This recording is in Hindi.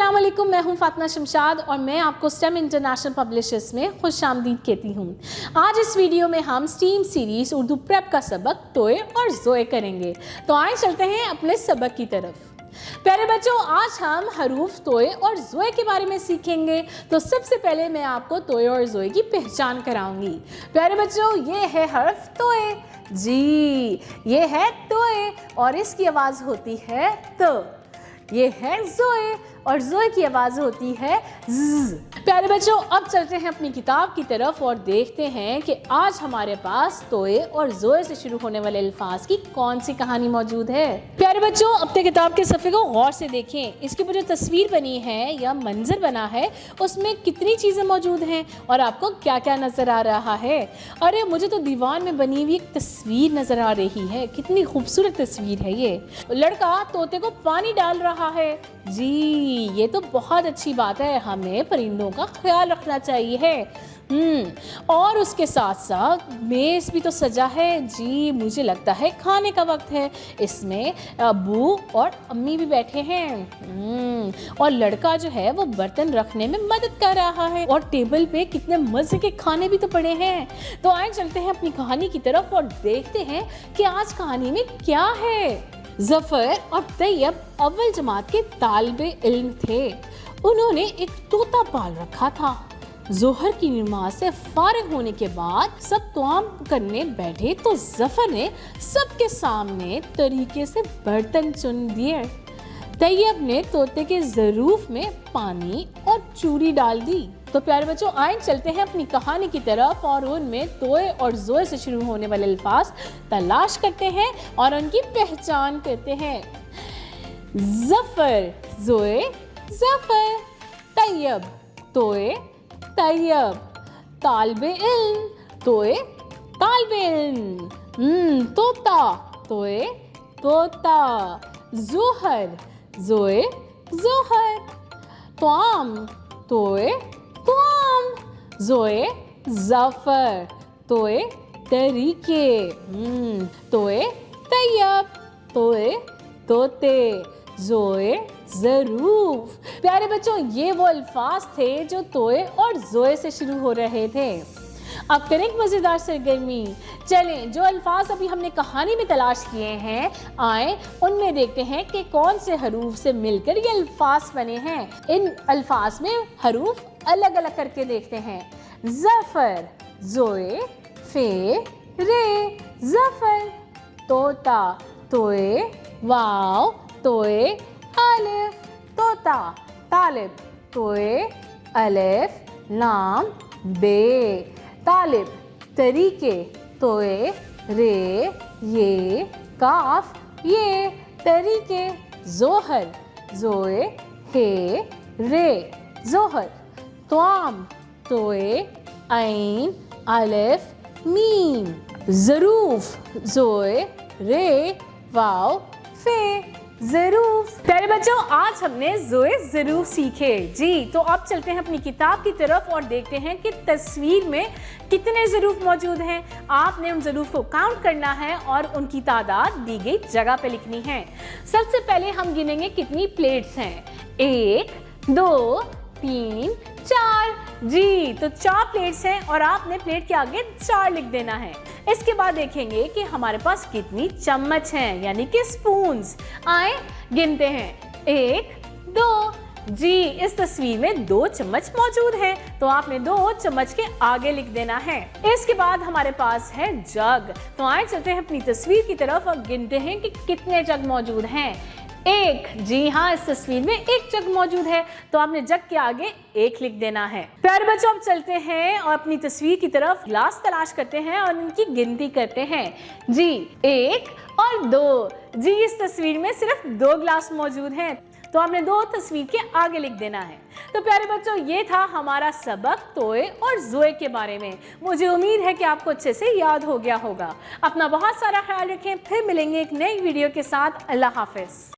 अस्सलाम वालेकुम, मैं हूं फातिमा शमशाद और मैं आपको स्टेम इंटरनेशनल पब्लिशर्स में खुशामदीद कहती हूं। आज इस वीडियो में हम स्टीम सीरीज़ उर्दू प्रेप का सबक तोए और ज़ोए करेंगे। तो आए चलते हैं अपने सबक की तरफ। प्यारे बच्चों, आज हम हरूफ तोए और ज़ोए के बारे में सीखेंगे। तो सबसे पहले मैं आपको तोए और ज़ोए की पहचान कराऊंगी। प्यारे बच्चों, ये है हर्फ तोए, जी ये है तोए और इसकी आवाज़ होती है त। ये है ज़ोए और ज़ोए की आवाज़ होती है ज़। प्यारे बच्चों, अब चलते हैं अपनी किताब की तरफ और देखते हैं कि आज हमारे पास तोए और ज़ोए से शुरू होने वाले अल्फाज की कौन सी कहानी मौजूद है। प्यारे बच्चों, अपने किताब के सफ़े को गौर से देखें। इसकी ऊपर जो तस्वीर बनी है या मंजर बना है उसमें कितनी चीज़ें मौजूद हैं और आपको क्या क्या नज़र आ रहा है। अरे मुझे तो दीवान में बनी हुई एक तस्वीर नज़र आ रही है, कितनी खूबसूरत तस्वीर है ये। लड़का तोते को पानी डाल रहा है, जी ये तो बहुत अच्छी बात है, हमें परिंदों का ख्याल रखना चाहिए। और उसके साथ साथ मेज़ भी तो सजा है, जी मुझे लगता है खाने का वक्त है। इसमें अब्बू और अम्मी भी बैठे हैं और लड़का जो है वो बर्तन रखने में मदद कर रहा है और टेबल पे कितने मज़े के खाने भी तो पड़े हैं। तो आए चलते हैं अपनी कहानी की तरफ और देखते हैं कि आज कहानी में क्या है। ज़फ़र और तैयब अव्वल जमात के तालिबे इल्म थे। उन्होंने एक तोता पाल रखा था। ज़ोहर की नमाज से फारिग होने के बाद सब तोआम करने बैठे तो ज़फ़र ने सबके सामने तरीके से बर्तन चुन दिए। तैयब ने तोते के ज़रूफ में पानी और चूरी डाल दी। तो प्यारे बच्चों, आए चलते हैं अपनी कहानी की तरफ और उनमें तोए और ज़ोए से शुरू होने वाले अल्फाज तलाश करते हैं और उनकी पहचान करते हैं। ज़फ़र ज़ोए ज़फ़र, तैयब तोए तैयब, तालिबे इल्म तोए तालिबे इल्म, तोता तोए तोता, ज़ोहर ज़ोए ज़ोहर, तोआम तोए तोआम, ज़ोए ज़फ़र तोए तरीके, तोए तैयब तोए तोते, ज़ोए ज़रूफ। प्यारे बच्चों, ये वो अल्फाज थे जो तोए और ज़ोए से शुरू हो रहे थे। अब करें एक मज़ेदार सरगर्मी। चलें, जो अल्फाज अभी हमने कहानी में तलाश किए हैं, आए उनमें देखते हैं कि कौन से हरूफ से मिलकर ये अल्फाज बने हैं। इन अल्फाज में हरूफ अलग अलग करके देखते हैं। ज़फ़र ज़ोए फे रे ज़फ़र, तोता तोए वाव तोए अलिफ, तोता, तालिब तोए अलिफ लाम बे, तालिब तरीके तोए रे ये काफ ये, तरीके, ज़ोहर ज़ोए हे रे ज़ोहर, तोआम तोए ऐन अलिफ मीम, ज़रूफ ज़ोए रे वाव फे ज़रूफ। प्यारे बच्चों, आज हमने ज़ोए ज़रूफ सीखे। जी तो अब चलते हैं अपनी किताब की तरफ और देखते हैं कि तस्वीर में कितने ज़रूफ मौजूद हैं। आपने उन ज़रूफ को काउंट करना है और उनकी तादाद दी गई जगह पे लिखनी है। सबसे पहले हम गिनेंगे कितनी प्लेट्स हैं। 1 2 3 4, जी तो 4 प्लेट्स हैं और आपने प्लेट के आगे 4 लिख देना है। इसके बाद देखेंगे कि हमारे पास कितनी चम्मच हैं, यानी कि स्पून्स। आए गिनते हैं 1 2, जी इस तस्वीर में 2 चम्मच मौजूद हैं तो आपने 2 चम्मच के आगे लिख देना है। इसके बाद हमारे पास है जग। तो आए चलते हैं अपनी तस्वीर की तरफ और गिनते हैं कि कितने जग मौजूद हैं। 1, जी हाँ इस तस्वीर में 1 जग मौजूद है तो आपने जग के आगे 1 लिख देना है। प्यारे बच्चों, अब चलते हैं और अपनी तस्वीर की तरफ गिलास तलाश करते हैं और इनकी गिनती करते हैं। जी 1 और 2, जी इस तस्वीर में सिर्फ 2 गिलास मौजूद हैं तो आपने 2 तस्वीर के आगे लिख देना है। तो प्यारे बच्चों, ये था हमारा सबक तोए और ज़ोए के बारे में। मुझे उम्मीद है कि आपको अच्छे से याद हो गया होगा। अपना बहुत सारा ख्याल रखें, फिर मिलेंगे एक नई वीडियो के साथ। अल्लाह हाफ़िज़।